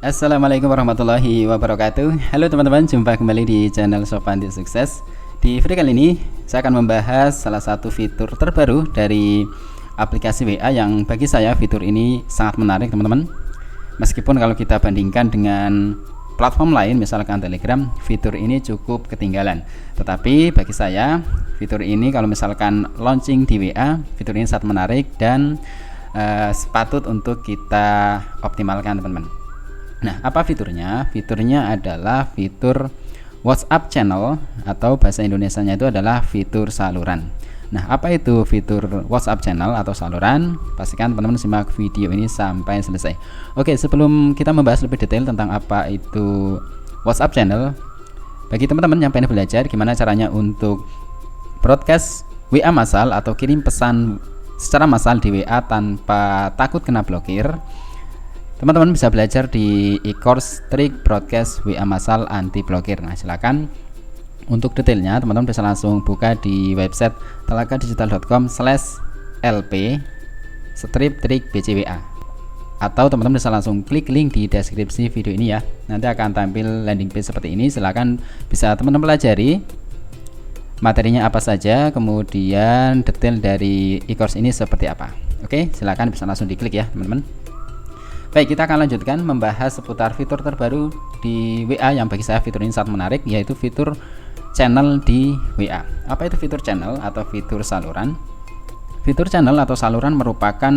Assalamualaikum warahmatullahi wabarakatuh. Halo teman-teman, jumpa kembali di channel Sopandi Sukses. Di video kali ini saya akan membahas salah satu fitur terbaru dari aplikasi WA yang bagi saya fitur ini sangat menarik teman-teman. Meskipun kalau kita bandingkan dengan platform lain misalkan Telegram, fitur ini cukup ketinggalan. Tetapi bagi saya fitur ini kalau misalkan launching di WA, fitur ini sangat menarik dan patut untuk kita optimalkan teman-teman. Nah, apa fiturnya? Fiturnya adalah fitur WhatsApp channel atau bahasa Indonesianya itu adalah fitur saluran. Nah, apa itu fitur WhatsApp channel atau saluran? Pastikan teman-teman simak video ini sampai selesai. Oke, sebelum kita membahas lebih detail tentang apa itu WhatsApp channel, bagi teman-teman yang pengen belajar gimana caranya untuk broadcast WA massal atau kirim pesan secara massal di WA tanpa takut kena blokir, teman-teman bisa belajar di e-course trik broadcast WA massal anti blokir. Nah, silakan untuk detailnya teman-teman bisa langsung buka di website telagadigital.com/lp-trik-bcwa atau teman-teman bisa langsung klik link di deskripsi video ini ya. Nanti akan tampil landing page seperti ini. Silakan bisa teman-teman pelajari materinya apa saja, kemudian detail dari e-course ini seperti apa. Oke, silakan bisa langsung diklik ya teman-teman. Baik, kita akan lanjutkan membahas seputar fitur terbaru di WA yang bagi saya fitur ini sangat menarik, yaitu fitur channel di WA. Apa itu fitur channel atau fitur saluran? Fitur channel atau saluran merupakan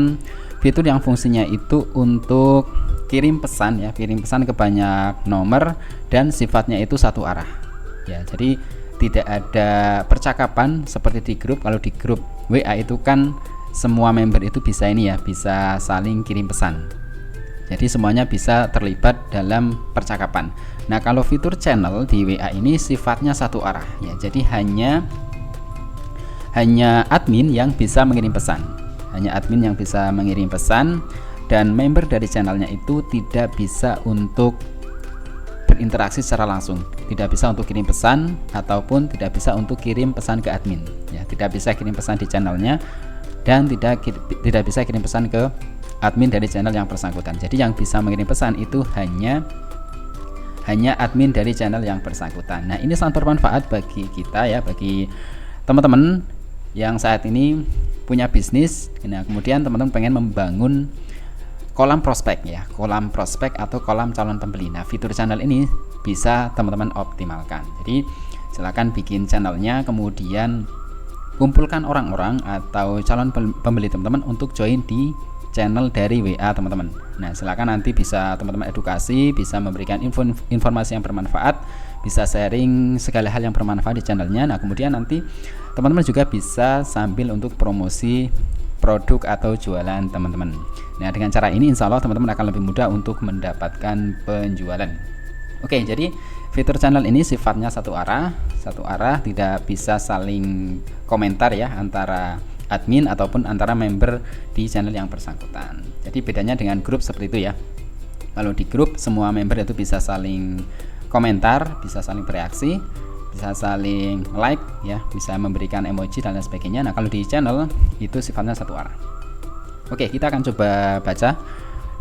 fitur yang fungsinya itu untuk kirim pesan ya, kirim pesan ke banyak nomor dan sifatnya itu satu arah. Ya, jadi tidak ada percakapan seperti di grup. Kalau di grup WA itu kan semua member itu bisa ini ya, bisa saling kirim pesan. Jadi semuanya bisa terlibat dalam percakapan. Nah, kalau fitur channel di WA ini sifatnya satu arah ya. Jadi hanya admin yang bisa mengirim pesan. Hanya admin yang bisa mengirim pesan dan member dari channelnya itu tidak bisa untuk berinteraksi secara langsung. Tidak bisa untuk kirim pesan ataupun tidak bisa untuk kirim pesan ke admin. Ya, tidak bisa kirim pesan di channelnya dan tidak bisa kirim pesan ke admin dari channel yang bersangkutan. Jadi yang bisa mengirim pesan itu hanya admin dari channel yang bersangkutan. Nah, ini sangat bermanfaat bagi kita ya, bagi teman-teman yang saat ini punya bisnis. Nah, kemudian teman-teman pengen membangun kolam prospek ya, kolam prospek atau kolam calon pembeli. Nah, fitur channel ini bisa teman-teman optimalkan. Jadi silakan bikin channelnya, kemudian kumpulkan orang-orang atau calon pembeli teman-teman untuk join di channel dari WA teman-teman. Nah, silakan nanti bisa teman-teman edukasi, bisa memberikan informasi yang bermanfaat, bisa sharing segala hal yang bermanfaat di channelnya. Nah, kemudian nanti teman-teman juga bisa sambil untuk promosi produk atau jualan teman-teman. Nah, dengan cara ini insya Allah teman-teman akan lebih mudah untuk mendapatkan penjualan. Oke, jadi fitur channel ini sifatnya satu arah, tidak bisa saling komentar ya antara admin ataupun antara member di channel yang bersangkutan. Jadi bedanya dengan grup seperti itu ya. Kalau di grup semua member itu bisa saling komentar, bisa saling bereaksi, bisa saling like ya, bisa memberikan emoji dan lain sebagainya. Nah, kalau di channel itu sifatnya satu arah. Oke, kita akan coba baca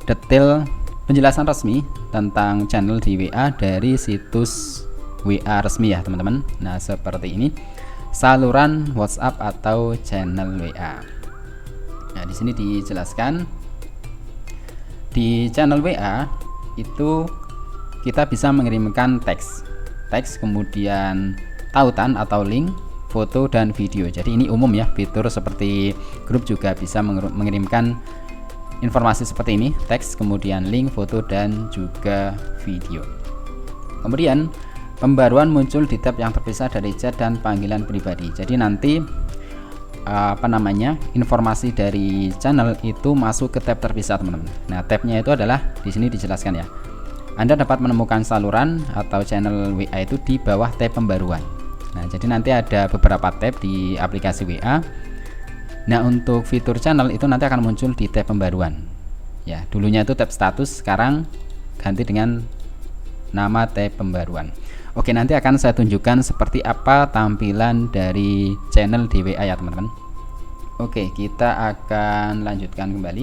detail penjelasan resmi tentang channel di WA dari situs WA resmi ya teman-teman. Nah, seperti ini. Saluran WhatsApp atau channel WA. Nah, di sini dijelaskan di channel WA itu kita bisa mengirimkan teks, kemudian tautan atau link, foto dan video. Jadi ini umum ya, fitur seperti grup juga bisa mengirimkan informasi seperti ini, teks, kemudian link, foto dan juga video. Kemudian pembaruan muncul di tab yang terpisah dari chat dan panggilan pribadi. Jadi nanti informasi dari channel itu masuk ke tab terpisah teman-teman. Nah, tabnya itu adalah di sini dijelaskan ya. Anda dapat menemukan saluran atau channel WA itu di bawah tab pembaruan. Nah, jadi nanti ada beberapa tab di aplikasi WA. Nah, untuk fitur channel itu nanti akan muncul di tab pembaruan. Ya, dulunya itu tab status, sekarang ganti dengan nama tab pembaruan. Oke, nanti akan saya tunjukkan seperti apa tampilan dari channel di WA ya teman-teman. Oke, kita akan lanjutkan kembali.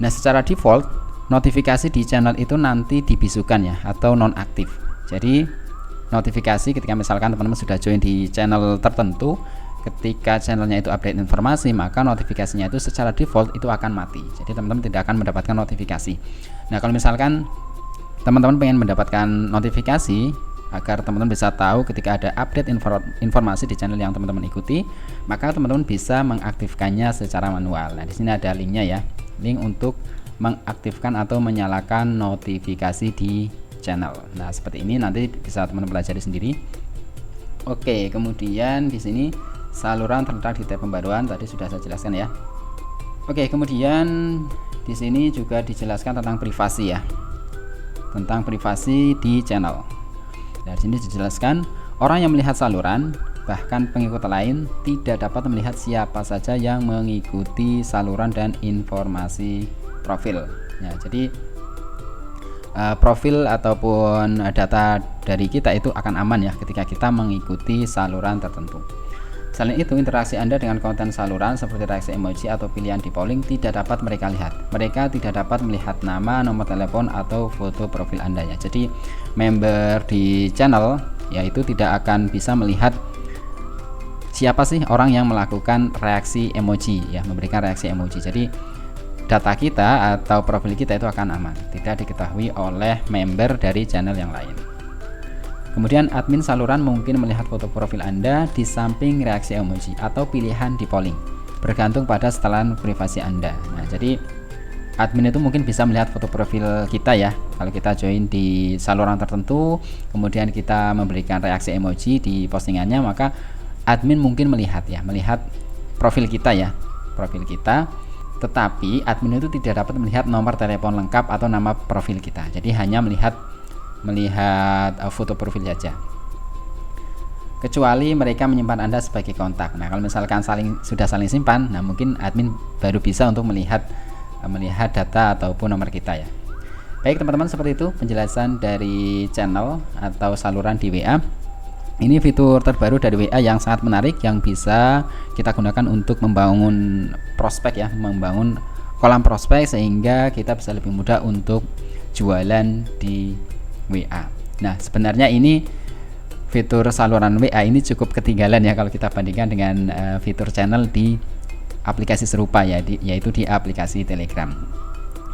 Nah, secara default notifikasi di channel itu nanti dibisukan ya, atau nonaktif. Jadi notifikasi ketika misalkan teman-teman sudah join di channel tertentu, ketika channelnya itu update informasi, maka notifikasinya itu secara default itu akan mati. Jadi teman-teman tidak akan mendapatkan notifikasi. Nah, kalau misalkan teman-teman pengen mendapatkan notifikasi agar teman-teman bisa tahu ketika ada update informasi di channel yang teman-teman ikuti, maka teman-teman bisa mengaktifkannya secara manual. Nah, di sini ada linknya ya, link untuk mengaktifkan atau menyalakan notifikasi di channel. Nah, seperti ini nanti bisa teman-teman pelajari sendiri. Oke, kemudian di sini saluran terletak di tab pembaruan, tadi sudah saya jelaskan ya. Oke, kemudian di sini juga dijelaskan tentang privasi ya, tentang privasi di channel. Nah, di sini dijelaskan orang yang melihat saluran, bahkan pengikut lain, tidak dapat melihat siapa saja yang mengikuti saluran dan informasi profil. Nah, jadi profil ataupun data dari kita itu akan aman ya ketika kita mengikuti saluran tertentu. Selain itu, interaksi Anda dengan konten saluran seperti reaksi emoji atau pilihan di polling tidak dapat mereka lihat. Mereka tidak dapat melihat nama, nomor telepon, atau foto profil Anda ya. Jadi member di channel yaitu tidak akan bisa melihat siapa sih orang yang melakukan reaksi emoji ya, memberikan reaksi emoji. Jadi data kita atau profil kita itu akan aman, tidak diketahui oleh member dari channel yang lain. Kemudian admin saluran mungkin melihat foto profil Anda di samping reaksi emoji atau pilihan di polling, bergantung pada setelan privasi Anda. Nah, jadi admin itu mungkin bisa melihat foto profil kita ya, kalau kita join di saluran tertentu, kemudian kita memberikan reaksi emoji di postingannya, maka admin mungkin melihat ya, melihat profil kita ya, profil kita. Tetapi admin itu tidak dapat melihat nomor telepon lengkap atau nama profil kita. Jadi hanya melihat foto profil saja. Kecuali mereka menyimpan Anda sebagai kontak. Nah, kalau misalkan sudah saling simpan, nah mungkin admin baru bisa untuk melihat data ataupun nomor kita ya. Baik teman-teman, seperti itu penjelasan dari channel atau saluran di WA. Ini fitur terbaru dari WA yang sangat menarik yang bisa kita gunakan untuk membangun prospek ya, membangun kolam prospek sehingga kita bisa lebih mudah untuk jualan di WA. Nah, sebenarnya ini fitur saluran WA ini cukup ketinggalan ya kalau kita bandingkan dengan fitur channel di aplikasi serupa ya, yaitu di aplikasi Telegram.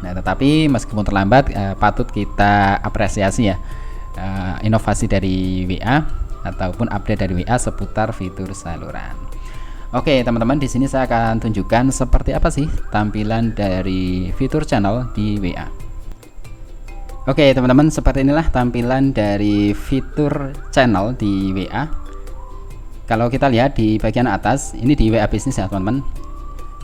Nah, tetapi meskipun terlambat, patut kita apresiasi ya inovasi dari WA ataupun update dari WA seputar fitur saluran. Oke, teman-teman, di sini saya akan tunjukkan seperti apa sih tampilan dari fitur channel di WA. Oke, teman-teman, seperti inilah tampilan dari fitur channel di WA. Kalau kita lihat di bagian atas, ini di WA Business ya, teman-teman.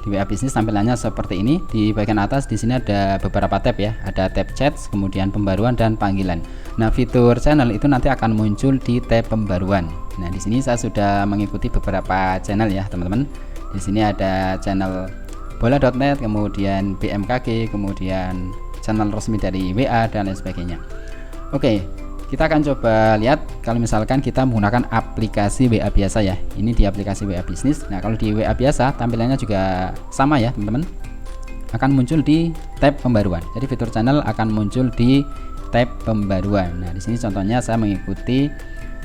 Di WA Business tampilannya seperti ini. Di bagian atas di sini ada beberapa tab ya, ada tab chat, kemudian pembaruan dan panggilan. Nah, fitur channel itu nanti akan muncul di tab pembaruan. Nah, di sini saya sudah mengikuti beberapa channel ya, teman-teman. Di sini ada channel bola.net, kemudian BMKG, kemudian channel resmi dari WA dan lain sebagainya. Oke, kita akan coba lihat kalau misalkan kita menggunakan aplikasi WA biasa ya. Ini di aplikasi WA Business. Nah, kalau di WA biasa tampilannya juga sama ya, teman-teman. Akan muncul di tab pembaruan. Jadi fitur channel akan muncul di tab pembaruan. Nah, di sini contohnya saya mengikuti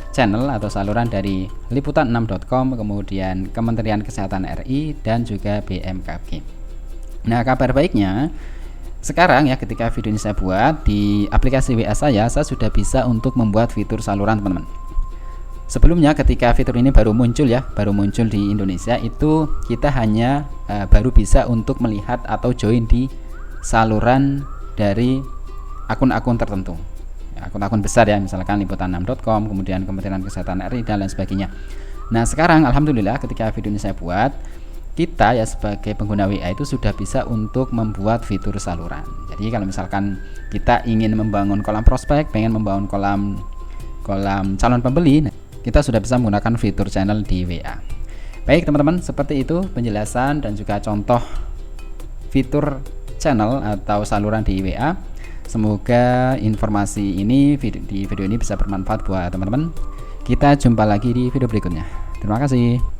channel atau saluran dari liputan6.com, kemudian Kementerian Kesehatan RI dan juga BMKG. Nah, kabar baiknya sekarang ya, ketika video ini saya buat di aplikasi WA saya sudah bisa untuk membuat fitur saluran, teman-teman. Sebelumnya ketika fitur ini baru muncul ya, baru muncul di Indonesia, itu kita hanya baru bisa untuk melihat atau join di saluran dari akun-akun tertentu ya, akun-akun besar ya, misalkan liputan6.com, kemudian Kementerian Kesehatan RI dan lain sebagainya. Nah, sekarang alhamdulillah ketika video ini saya buat, kita ya sebagai pengguna WA itu sudah bisa untuk membuat fitur saluran. Jadi kalau misalkan kita ingin membangun kolam prospek, pengen membangun kolam calon pembeli, kita sudah bisa menggunakan fitur channel di WA. Baik teman-teman, seperti itu penjelasan dan juga contoh fitur channel atau saluran di WA. Semoga informasi ini di video ini bisa bermanfaat buat teman-teman. Kita jumpa lagi di video berikutnya. Terima kasih.